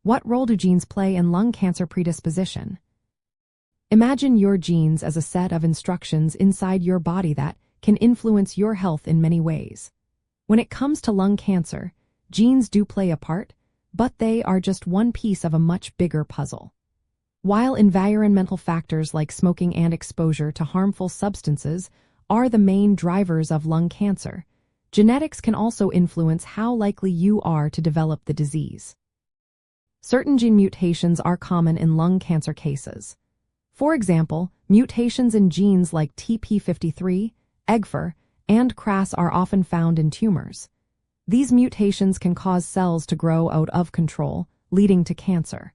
What role do genes play in lung cancer predisposition? Imagine your genes as a set of instructions inside your body that can influence your health in many ways. When it comes to lung cancer, genes do play a part, but they are just one piece of a much bigger puzzle. While environmental factors like smoking and exposure to harmful substances are the main drivers of lung cancer, genetics can also influence how likely you are to develop the disease. Certain gene mutations are common in lung cancer cases. For example, mutations in genes like TP53, EGFR, and KRAS are often found in tumors. These mutations can cause cells to grow out of control, leading to cancer.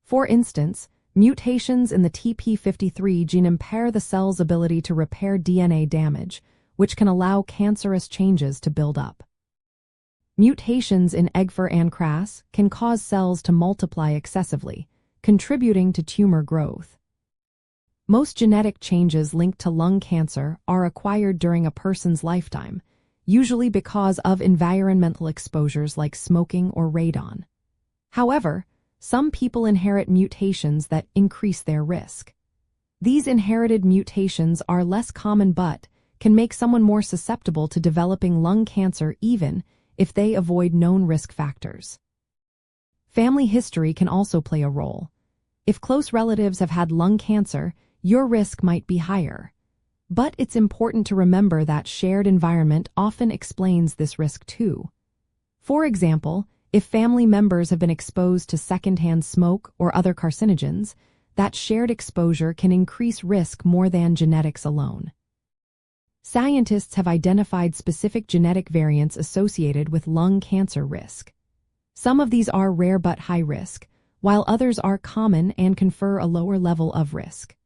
For instance, mutations in the TP53 gene impair the cell's ability to repair DNA damage, which can allow cancerous changes to build up. Mutations in EGFR and KRAS can cause cells to multiply excessively, contributing to tumor growth. Most genetic changes linked to lung cancer are acquired during a person's lifetime, usually because of environmental exposures like smoking or radon. However, some people inherit mutations that increase their risk. These inherited mutations are less common but can make someone more susceptible to developing lung cancer even if they avoid known risk factors. Family history can also play a role. If close relatives have had lung cancer, your risk might be higher. But it's important to remember that shared environment often explains this risk too. For example, if family members have been exposed to secondhand smoke or other carcinogens, that shared exposure can increase risk more than genetics alone. Scientists have identified specific genetic variants associated with lung cancer risk. Some of these are rare but high risk, while others are common and confer a lower level of risk.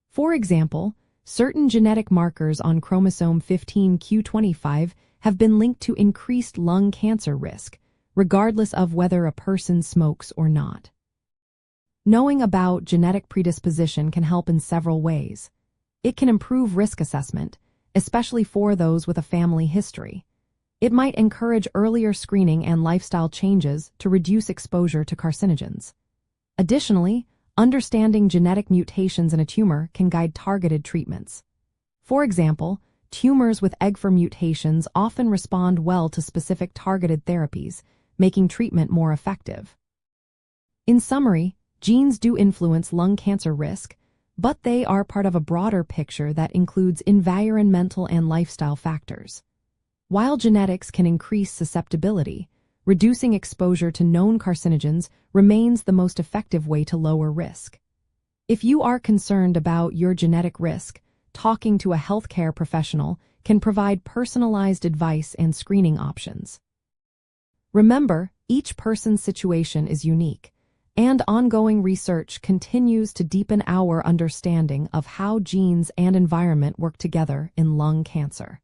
For example, certain genetic markers on chromosome 15q25 have been linked to increased lung cancer risk, regardless of whether a person smokes or not. Knowing about genetic predisposition can help in several ways. It can improve risk assessment, especially for those with a family history. It might encourage earlier screening and lifestyle changes to reduce exposure to carcinogens. Additionally, understanding genetic mutations in a tumor can guide targeted treatments. For example, tumors with EGFR mutations often respond well to specific targeted therapies, making treatment more effective. In summary, genes do influence lung cancer risk, but they are part of a broader picture that includes environmental and lifestyle factors. While genetics can increase susceptibility, reducing exposure to known carcinogens remains the most effective way to lower risk. If you are concerned about your genetic risk, talking to a healthcare professional can provide personalized advice and screening options. Remember, each person's situation is unique, and ongoing research continues to deepen our understanding of how genes and environment work together in lung cancer.